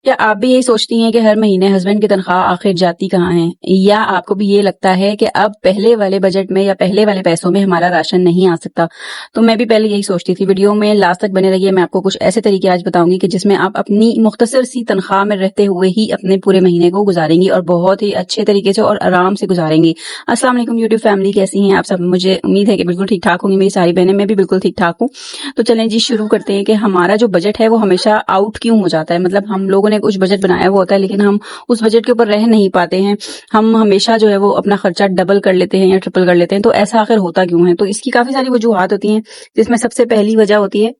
क्या आप भी यही सोचती हैं कि हर महीने हस्बैंड की तनख्वाह आखिर जाती कहाँ है? या आपको भी ये लगता है कि अब पहले वाले बजट में या पहले वाले पैसों में हमारा राशन नहीं आ सकता? तो मैं भी पहले यही सोचती थी। वीडियो में लास्ट तक बने रहिए, मैं आपको कुछ ऐसे तरीके आज बताऊंगी कि जिसमें आप अपनी मुख्तसर सी तनख्वाह में रहते हुए ही अपने पूरे महीने को गुजारेंगी और बहुत ही अच्छे तरीके से और आराम से गुजारेंगी। अस्सलाम वालेकुम यूट्यूब फैमिली, कैसी हैं आप सब? मुझे उम्मीद है कि बिल्कुल ठीक ठाक होंगी मेरी सारी बहनें, मैं भी बिल्कुल ठीक ठाक हूँ। तो चलें जी, शुरू करते हैं कि हमारा जो बजट है वो हमेशा आउट क्यों हो जाता है। मतलब हम लोगों ने कुछ बजट बनाया हुआ होता है लेकिन हम उस बजट के ऊपर रह नहीं पाते हैं। हम हमेशा जो है वो अपना खर्चा डबल कर लेते हैं या ट्रिपल कर लेते हैं। तो ऐसा आखिर होता क्यों है? तो इसकी काफी सारी वजूहात होती हैं, जिसमें सबसे पहली वजह होती है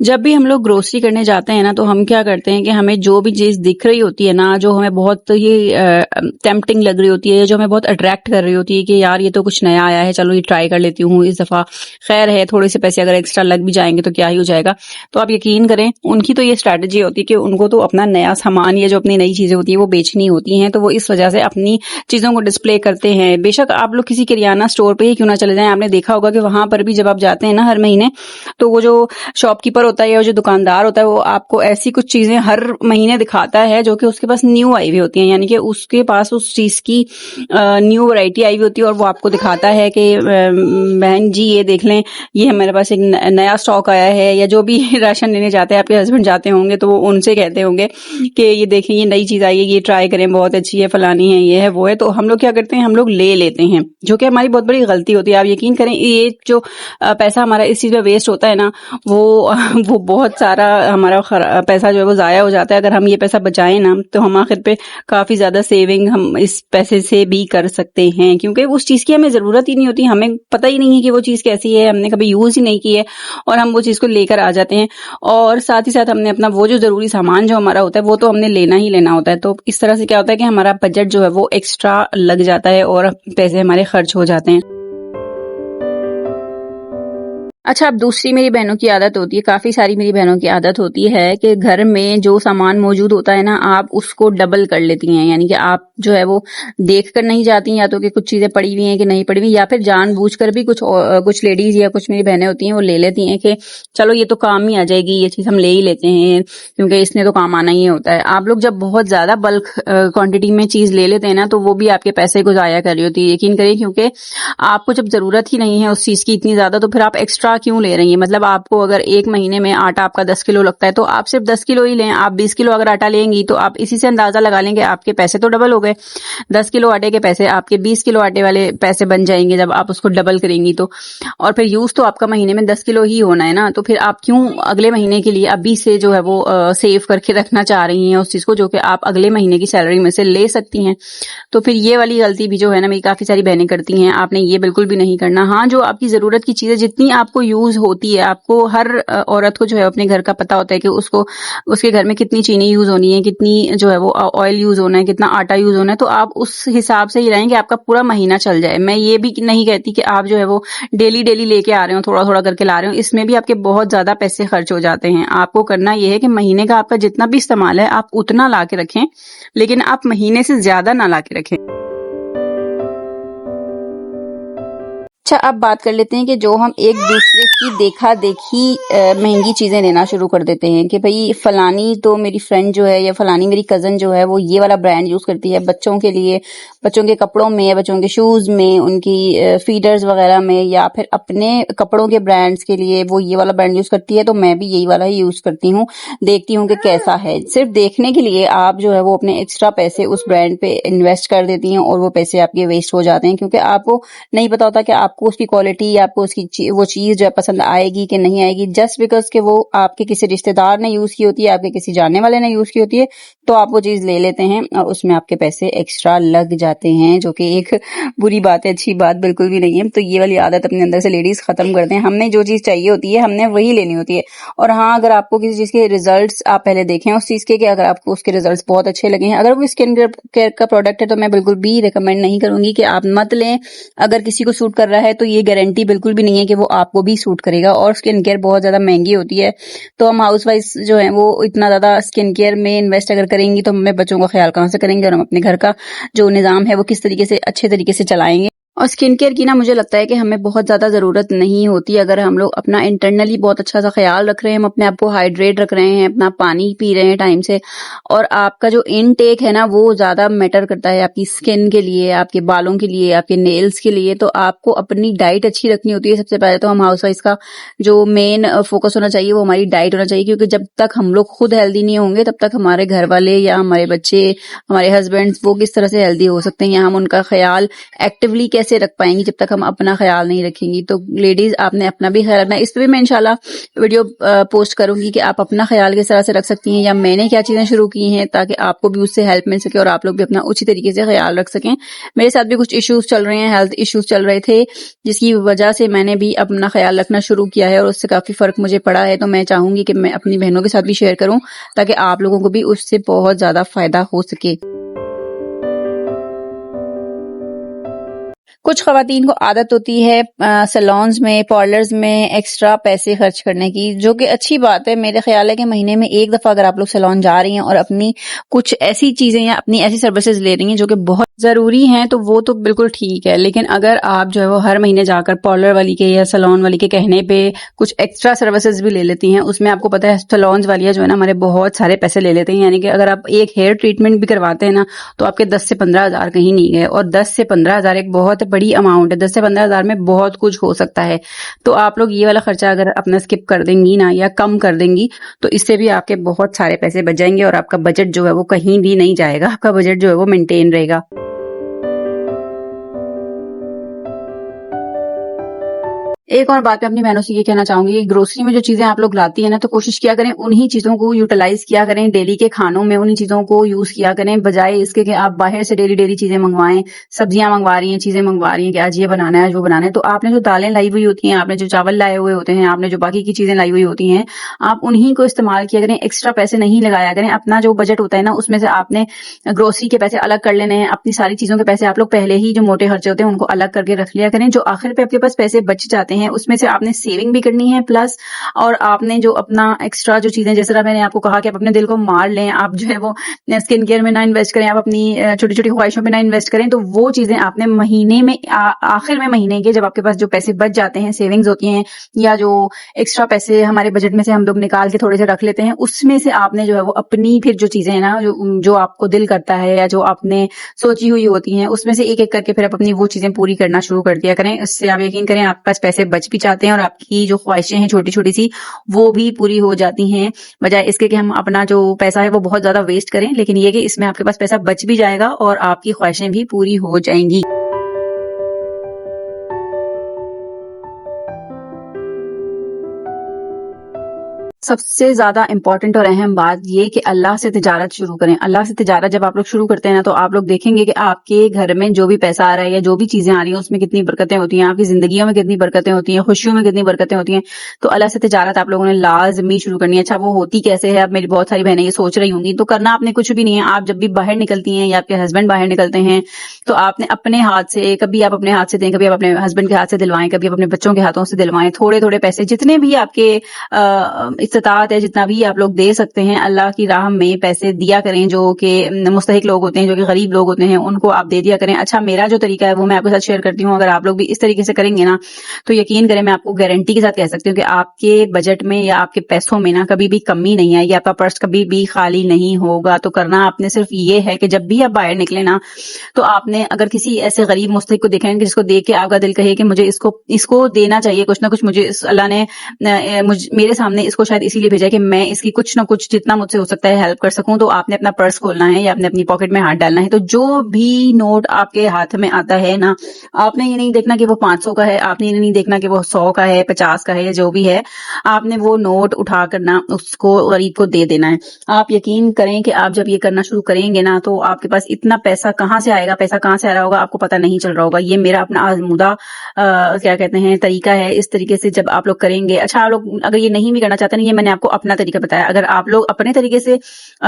जब भी हम लोग ग्रोसरी करने जाते हैं ना, तो हम क्या करते हैं कि हमें जो भी चीज दिख रही होती है ना, जो हमें बहुत ये टेम्पटिंग लग रही होती है, जो हमें बहुत अट्रैक्ट कर रही होती है कि यार ये तो कुछ नया आया है, चलो ये ट्राई कर लेती हूँ इस दफा, खैर है थोड़े से पैसे अगर एक्स्ट्रा लग भी जाएंगे तो क्या ही हो जाएगा। तो आप यकीन करें, उनकी तो ये स्ट्रैटेजी होती है कि उनको तो अपना नया सामान या जो अपनी नई चीजें होती है वो बेचनी होती हैं, तो वो इस वजह से अपनी चीजों को डिस्प्ले करते हैं। बेशक आप लोग किसी किरियाना स्टोर पे ही क्यों ना चले जाएं, आपने देखा होगा कि वहां पर भी जब आप जाते हैं ना हर महीने, तो वो जो शॉपकीपर होता है या जो दुकानदार होता है वो आपको ऐसी कुछ चीजें हर महीने दिखाता है जो कि उसके पास न्यू आई हुई होती हैं, यानी कि उसके पास उस चीज की न्यू वैरायटी आई हुई होती है और वो आपको दिखाता है कि बहन जी ये देख लें, ये हमारे पास एक नया स्टॉक आया है। या जो भी राशन लेने जाते हैं, आपके हस्बैंड जाते होंगे तो वो उनसे कहते होंगे कि ये देखें ये नई चीज आई है, ये ट्राई करें, बहुत अच्छी है, फलानी है, ये है, वो है। तो हम लोग क्या करते हैं, हम लोग ले लेते हैं, जो कि हमारी बहुत बड़ी गलती होती है। आप यकीन करें, ये जो पैसा हमारा इस चीज में वेस्ट होता है ना, वो बहुत सारा हमारा पैसा जो है वो जाया हो जाता है। अगर हम ये पैसा बचाएं ना, तो हम आखिर पे काफी ज्यादा सेविंग हम इस पैसे से भी कर सकते हैं, क्योंकि उस चीज की हमें जरूरत ही नहीं होती, हमें पता ही नहीं है कि वो चीज कैसी है, हमने कभी यूज ही नहीं की है और हम वो चीज को लेकर आ जाते हैं। और साथ ही साथ हमने अपना वो जो जरूरी सामान जो हमारा होता है वो तो हमने लेना ही लेना होता है। तो इस तरह से क्या होता है कि हमारा बजट जो है वो एक्स्ट्रा लग जाता है और पैसे हमारे खर्च हो जाते हैं। अच्छा, अब दूसरी मेरी बहनों की आदत होती है, काफी सारी मेरी बहनों की आदत होती है कि घर में जो सामान मौजूद होता है ना, आप उसको डबल कर लेती हैं। यानी कि आप जो है वो देख कर नहीं जाती, या तो कि कुछ चीजें पड़ी हुई हैं कि नहीं पड़ी हुई, या फिर जानबूझकर भी कुछ लेडीज या कुछ मेरी बहनें होती हैं वो ले लेती हैं कि चलो ये तो काम ही आ जाएगी, ये चीज हम ले ही लेते हैं क्योंकि इसने तो काम आना ही होता है। आप लोग जब बहुत ज्यादा बल्क क्वांटिटी में चीज ले लेते हैं ना, तो वो भी आपके पैसे को जाया कर रही होती है। यकीन करिए, क्योंकि आपको जब जरूरत ही नहीं है उस चीज की इतनी ज्यादा, तो फिर आप एक्स्ट्रा क्यों ले रही हैं? मतलब आपको अगर एक महीने में आटा आपका 10 किलो लगता है, तो आप सिर्फ 10 किलो ही लें। आप 20 किलो अगर आटा लेंगी तो आप इसी से अंदाजा लगा लेंगे, आपके पैसे तो डबल हो गए। 10 किलो आटे के पैसे आपके 20 किलो आटे वाले पैसे बन जाएंगे जब आप उसको डबल करेंगी तो। और फिर यूज तो आपका महीने में 10 किलो ही होना है ना, तो फिर आप क्यों अगले महीने के लिए अभी से जो है वो सेव करके रखना चाह रही हैं उस चीज को, जो कि आप अगले महीने की सैलरी में से ले सकती हैं। तो फिर ये वाली गलती भी जो है ना, मेरी काफी सारी बहनें करती हैं। आपने ये बिल्कुल भी नहीं करना। हाँ, जो आपकी जरूरत की चीजें जितनी आपको यूज होती है, आपको हर औरत को जो है अपने घर का पता होता है कि उसको उसके घर में कितनी चीनी यूज होनी है, कितनी जो है वो ऑयल यूज होना है, कितना आटा यूज होना है। तो आप उस हिसाब से ही रहें कि आपका पूरा महीना चल जाए। मैं ये भी नहीं कहती कि आप जो है वो डेली डेली लेके आ रहे हो, थोड़ा थोड़ा करके ला रहे हो, इसमें भी आपके बहुत ज्यादा पैसे खर्च हो जाते हैं। आपको करना यह है कि महीने का आपका जितना भी इस्तेमाल है आप उतना ला के रखें, लेकिन आप महीने से ज्यादा ना ला के रखें। अच्छा, अब बात कर लेते हैं कि जो हम एक दूसरे की देखा देखी महंगी चीजें लेना शुरू कर देते हैं कि भाई फलानी तो मेरी फ्रेंड जो है या फलानी मेरी कजन जो है वो ये वाला ब्रांड यूज करती है बच्चों के लिए, बच्चों के कपड़ों में या बच्चों के शूज में, उनकी फीडर्स वगैरह में, या फिर अपने कपड़ों के ब्रांड्स के लिए वो ये वाला ब्रांड यूज करती है, तो मैं भी यही वाला ही यूज करती हूँ, देखती हूँ कि कैसा है। सिर्फ देखने के लिए आप जो है वो अपने एक्स्ट्रा पैसे उस ब्रांड पे इन्वेस्ट कर देती हैं और वो पैसे आपके वेस्ट हो जाते हैं, क्योंकि आपको नहीं पता होता कि आपको उसकी क्वालिटी, आपको उसकी वो चीज जो है पसंद आएगी कि नहीं आएगी। जस्ट बिकॉज कि वो आपके किसी रिश्तेदार ने यूज की होती है, आपके किसी जानने वाले ने यूज की होती है, तो आप वो चीज ले लेते हैं और उसमें आपके पैसे एक्स्ट्रा लग जाते हैं, जो कि एक बुरी बात है, अच्छी बात बिल्कुल भी नहीं है। तो ये वाली आदत अपने अंदर से लेडीज खत्म करते हैं। हमने जो चीज चाहिए होती है हमने वही लेनी होती है। और हाँ, अगर आपको किसी चीज के रिजल्ट्स आप पहले देखें उस चीज के, कि अगर आपको उसके रिजल्ट्स बहुत अच्छे लगे हैं, अगर वो स्किन केयर का प्रोडक्ट है तो मैं बिल्कुल भी रिकमेंड नहीं करूंगी कि आप मत लें। अगर किसी को सूट कर रहा है तो ये गारंटी बिल्कुल भी नहीं है कि वो आपको भी सूट करेगा, और स्किन केयर बहुत ज्यादा महंगी होती है। तो हम हाउस वाइफ जो है वो इतना ज्यादा स्किन केयर में इन्वेस्ट अगर करेंगी तो हम अपने बच्चों का ख्याल कहाँ से करेंगे, और हम अपने घर का जो निजाम है वो किस तरीके से अच्छे तरीके से चलाएंगे। और स्किन केयर की ना मुझे लगता है कि हमें बहुत ज़्यादा ज़रूरत नहीं होती अगर हम लोग अपना इंटरनली बहुत अच्छा सा ख्याल रख रहे हैं, हम अपने आप को हाइड्रेट रख रहे हैं, अपना पानी पी रहे हैं टाइम से, और आपका जो इनटेक है ना वो ज़्यादा मैटर करता है आपकी स्किन के लिए, आपके बालों के लिए, आपके नेल्स के लिए। तो आपको अपनी डाइट अच्छी रखनी होती है। सबसे पहले तो हम हाउसवाइफ का जो मेन फोकस होना चाहिए वो हमारी डाइट होना चाहिए, क्योंकि जब तक हम लोग खुद हेल्दी नहीं होंगे तब तक हमारे घर वाले या हमारे बच्चे, हमारे हस्बैंड्स, वो किस तरह से हेल्दी हो सकते हैं या हम उनका ख्याल एक्टिवली कैसे रख पाएंगी जब तक हम अपना ख्याल नहीं रखेंगी। तो लेडीज आपने अपना भी ख्याल रखना है। इस पे भी मैं इंशाल्लाह वीडियो पोस्ट करूंगी कि आप अपना ख्याल किस तरह से रख सकती हैं या मैंने क्या चीजें शुरू की हैं ताकि आपको भी उससे हेल्प मिल सके और आप लोग भी अपना उसी तरीके से ख्याल रख सकें। मेरे साथ भी कुछ इश्यूज चल रहे हैं, हेल्थ इश्यूज चल रहे थे, जिसकी वजह से मैंने भी अपना ख्याल रखना शुरू किया है और उससे काफी फर्क मुझे पड़ा है। तो मैं चाहूंगी कि मैं अपनी बहनों के साथ भी शेयर करूं ताकि आप लोगों को भी उससे बहुत ज्यादा फायदा हो सके। कुछ खवातीन को आदत होती है सैलून्स में, पार्लर्स में एक्स्ट्रा पैसे खर्च करने की, जो कि अच्छी बात है। मेरे ख्याल है कि महीने में एक दफा अगर आप लोग सैलून जा रही हैं और अपनी कुछ ऐसी चीजें या अपनी ऐसी सर्विसेज ले रही हैं जो कि बहुत जरूरी हैं तो वो तो बिल्कुल ठीक है। लेकिन अगर आप जो है वो हर महीने जाकर पार्लर वाली के या सैलून वाली के कहने पे कुछ एक्स्ट्रा सर्विसेज भी ले लेती हैं, उसमें आपको पता है सैलून्स वालियां जो है ना हमारे बहुत सारे पैसे ले लेते हैं। यानी कि अगर आप एक हेयर ट्रीटमेंट भी करवाते हैं ना तो आपके 10 से 15 हजार कहीं नहीं गए, और 10 से 15 हजार एक बहुत बड़ी अमाउंट है। 10 से 15 हजार में बहुत कुछ हो सकता है। तो आप लोग ये वाला खर्चा अगर अपना स्किप कर देंगी ना या कम कर देंगी तो इससे भी आपके बहुत सारे पैसे बच जाएंगे और आपका बजट जो है वो कहीं भी नहीं जाएगा, आपका बजट जो है वो मेंटेन रहेगा। एक और बात मैं अपनी बहनों से ये कहना चाहूंगी कि ग्रोसरी में जो चीजें आप लोग लाती है ना तो कोशिश किया करें उन्हीं चीजों को यूटिलाइज किया करें डेली के खानों में, उन्हीं चीजों को यूज किया करें बजाय इसके कि आप बाहर से डेली डेली चीजें मंगवाएं। सब्जियां मंगवा रही हैं, चीजें मंगवा रही हैं कि आज ये बनाना है, आज वो बनाना है। तो आपने जो दालें लाई हुई होती हैं, आपने जो चावल लाए हुए होते हैं, आपने जो बाकी की चीजें लाई हुई होती हैं, आप उन्हीं को इस्तेमाल किया करें, एक्स्ट्रा पैसे नहीं लगाया करें। अपना जो बजट होता है ना उसमें से आपने ग्रोसरी के पैसे अलग कर लेने हैं, अपनी सारी चीजों के पैसे आप लोग पहले ही जो मोटे खर्चे होते हैं उनको अलग करके रख लिया करें। जो आखिर पे आपके पास पैसे बच जाते हैं उसमें से आपने सेविंग भी करनी है प्लस, और आपने जो अपना एक्स्ट्रा जो चीजें, जैसे मैंने आपको कहा कि आप अपने दिल को मार लें, आप जो है वो स्किन केयर में ना इन्वेस्ट करें, आप अपनी छोटी छोटी ख्वाहिशों में ना इन्वेस्ट करें। तो वो चीजें आपने महीने में आखिर में महीने के जब आपके पास जो पैसे बच जाते हैं, सेविंग्स होती हैं या जो एक्स्ट्रा पैसे हमारे बजट में से हम लोग निकाल के थोड़े से रख लेते हैं, उसमें से आपने जो है वो अपनी फिर जो चीजें हैं ना जो आपको दिल करता है या जो आपने सोची हुई होती हैं उसमें से एक एक करके फिर आप अपनी वो चीजें पूरी करना शुरू कर दिया करें। इससे आप यकीन करें आपके पास पैसे बच भी जाते हैं और आपकी जो ख्वाहिशें हैं छोटी छोटी सी वो भी पूरी हो जाती हैं, बजाय इसके कि हम अपना जो पैसा है वो बहुत ज्यादा वेस्ट करें। लेकिन ये कि इसमें आपके पास पैसा बच भी जाएगा और आपकी ख्वाहिशें भी पूरी हो जाएंगी। सबसे ज्यादा इंपॉर्टेंट और अहम बात ये कि अल्लाह से तिजारत शुरू करें। अल्लाह से तिजारत जब आप लोग शुरू करते हैं ना तो आप लोग देखेंगे कि आपके घर में जो भी पैसा आ रहा है या जो भी चीजें आ रही हैं उसमें कितनी बरकतें होती हैं, आपकी जिंदगियों में कितनी बरकतें होती हैं, खुशियों में कितनी बरकतें होती हैं। तो अल्लाह से तिजारत आप लोगों ने लाजमी शुरू करनी है। अच्छा वो होती कैसे है, अब मेरी बहुत सारी बहनें ये सोच रही होंगी। तो करना आपने कुछ भी नहीं है। आप जब भी बाहर निकलती हैं या आपके हस्बैंड बाहर निकलते हैं तो आपने अपने हाथ से, कभी आप अपने हाथ से दें, कभी आप अपने हस्बैंड के हाथ से दिलवाएं, कभी आप अपने बच्चों के हाथों से दिलवाएं। थोड़े थोड़े पैसे जितने भी आपके इस्तात है, जितना भी आप लोग दे सकते हैं अल्लाह की राह में पैसे दिया करें। जो कि मुस्तहिक लोग होते हैं, जो कि गरीब लोग होते हैं, उनको आप दे दिया करें। अच्छा मेरा जो तरीका है वो मैं आपके साथ शेयर करती हूँ। अगर आप लोग भी इस तरीके से करेंगे ना तो यकीन करें मैं आपको गारंटी के साथ कह सकती हूँ कि आपके बजट में या आपके पैसों में ना कभी भी कमी नहीं आएगी, आपका पर्स कभी भी खाली नहीं होगा। तो करना आपने सिर्फ ये है कि जब भी आप बाहर निकले ना तो आपने अगर किसी ऐसे गरीब मुस्तहिक को देखें जिसको देख के आपका दिल कहे कि मुझे इसको देना चाहिए कुछ ना कुछ, मुझे अल्लाह ने मेरे सामने इसको शायद इसीलिए भेजा है कि मैं इसकी कुछ ना कुछ जितना मुझसे हो सकता है हेल्प कर सकूं, तो आपने अपना पर्स खोलना है या आपने अपनी पॉकेट में हाथ डालना है। तो जो भी नोट आपके हाथ में आता है ना, आपने ये नहीं देखना कि वो 500 का है, आपने ये नहीं देखना कि वो 100 का है, 50 का है, या जो भी है, आपने वो नोट उठा करना उसको गरीब को दे देना है। आप यकीन करें कि आप जब ये करना शुरू करेंगे ना तो आपके पास इतना पैसा कहाँ से आएगा, पैसा कहाँ से आ रहा होगा आपको पता नहीं चल रहा होगा। ये मेरा अपना आजमूदा क्या कहते हैं तरीका है। इस तरीके से जब आप लोग करेंगे, अच्छा आप लोग अगर ये नहीं भी करना चाहते ना, ये मैंने आपको अपना तरीका बताया। अगर आप लोग अपने तरीके से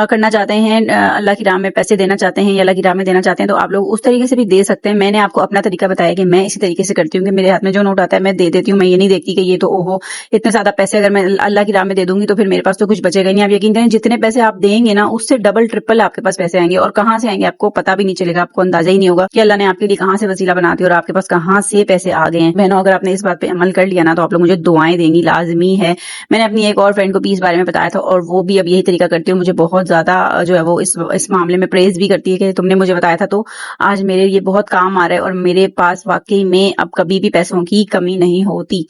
करना चाहते हैं, अल्लाह की राह में पैसे देना चाहते हैं या अल्लाह की राह में देना चाहते हैं, तो आप लोग उस तरीके से भी दे सकते हैं। मैंने आपको अपना तरीका बताया कि मैं इसी तरीके से करती हूँ कि मेरे हाथ में जो नोट आता है मैं दे देती हूँ। मैं ये नहीं देखती कि ये तो ओहो इतने ज्यादा पैसे अगर मैं अल्लाह की राह में दे दूंगी तो फिर मेरे पास तो कुछ बचेगा ही नहीं। आप यकीन करें जितने पैसे आप देंगे ना उससे डबल ट्रिपल आपके पास पैसे आएंगे, और कहाँ से आएंगे आपको पता भी नहीं चलेगा, आपको अंदाजा ही नहीं होगा कि अल्लाह ने आपके लिए कहाँ से वसीला बना दिया और आपके पास कहाँ से पैसे आ गए हैं। बहनों, अगर आपने इस बात पे अमल कर लिया ना तो आप लोग मुझे दुआएं देंगी, लाजमी है। मैंने अपनी एक और फ्रेंड को भी इस बारे में बताया था और वो भी अब यही तरीका करती है। मुझे बहुत ज्यादा जो है वो इस मामले में प्रेज भी करती है कि तुमने मुझे बताया था तो आज मेरे ये बहुत काम आ रहा है और मेरे पास वाकई में अब कभी भी पैसों की कमी नहीं होती।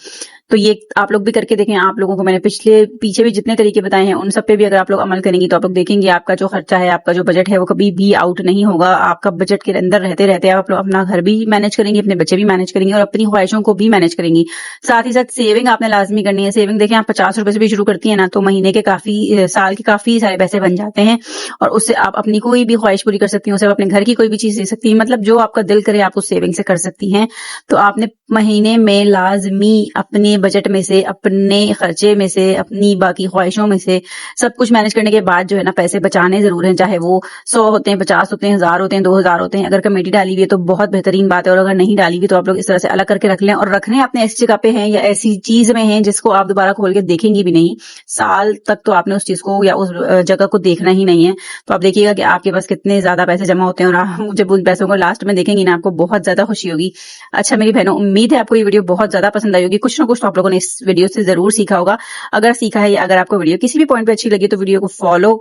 तो ये आप लोग भी करके देखें। आप लोगों को मैंने पीछे भी जितने तरीके बताए हैं उन सब पे भी अगर आप लोग अमल करेंगे तो आप लोग देखेंगे आपका जो खर्चा है, आपका जो बजट है वो कभी भी आउट नहीं होगा। आपका बजट के अंदर रहते रहते आप लोग अपना घर भी मैनेज करेंगे, अपने बच्चे भी मैनेज करेंगे और अपनी ख्वाहिशों को भी मैनेज करेंगी। साथ ही साथ सेविंग आपने लाजमी करनी है। सेविंग देखें, आप 50 रुपए से भी शुरू करती है ना तो महीने के साल के काफी सारे पैसे बन जाते हैं और उससे आप अपनी कोई भी ख्वाहिश पूरी कर सकती हैं, उससे आप अपने घर की कोई भी चीज ले सकती हैं। मतलब जो आपका दिल करे आप उस सेविंग से कर सकती हैं। तो आपने महीने में लाजमी अपने बजट में से, अपने खर्चे में से, अपनी बाकी ख्वाहिशों में से सब कुछ मैनेज करने के बाद जो है ना पैसे बचाने जरूर हैं। चाहे वो 100 होते हैं, 50 होते हैं, 1000 होते हैं, 2000 होते हैं। अगर कमेटी डाली हुई है तो बहुत बेहतरीन बात है और अगर नहीं डाली हुई तो आप लोग इस तरह से अलग करके रख लें और रखने अपने ऐसी जगह पे हैं या ऐसी चीज में हैं जिसको आप दोबारा खोल के देखेंगी भी नहीं। साल तक तो आपने उस चीज को या उस जगह को देखना ही नहीं है। तो आप देखिएगा कि आपके पास कितने ज्यादा पैसे जमा होते हैं और आप जब उन पैसों को लास्ट में देखेंगी ना आपको बहुत ज्यादा खुशी होगी। अच्छा मेरी बहनों, उम्मीद है आपको ये वीडियो बहुत ज्यादा पसंद आई होगी। कुछ ना कुछ तो आप लोगों ने इस वीडियो से जरूर सीखा होगा। अगर सीखा है या अगर आपको वीडियो किसी भी पॉइंट पे अच्छी लगी तो वीडियो को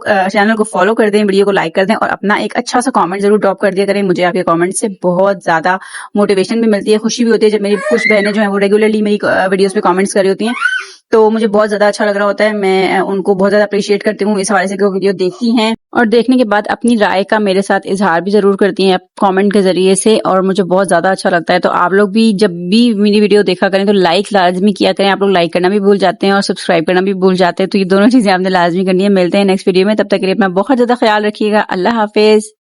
चैनल को फॉलो कर दें, वीडियो को लाइक कर दें और अपना एक अच्छा सा कमेंट जरूर ड्रॉप कर दिया करें। मुझे आपके कमेंट से बहुत ज्यादा मोटिवेशन भी मिलती है, खुशी भी होती है जब मेरी कुछ बहनें जो है वो रेगुलरली मेरी वीडियोस पे कमेंट्स कर रही होती हैं तो मुझे बहुत ज्यादा अच्छा लग रहा होता है। मैं उनको बहुत ज्यादा अप्रिशिएट करती हूँ इस हवाले से कि वो वीडियो देखती हैं और देखने के बाद अपनी राय का मेरे साथ इजहार भी जरूर करती हैं कमेंट के जरिए से और मुझे बहुत ज्यादा अच्छा लगता है। तो आप लोग भी जब भी मेरी वीडियो देखा करें तो लाइक लाजमी किया करें। आप लोग लाइक करना भी भूल जाते हैं और सब्सक्राइब करना भी भूल जाते हैं, तो ये दोनों चीजें आपने लाजमी करनी है। मिलते हैं नेक्स्ट वीडियो में, तब तक के लिए अपना बहुत ज्यादा ख्याल रखिएगा। अल्लाह हाफिज।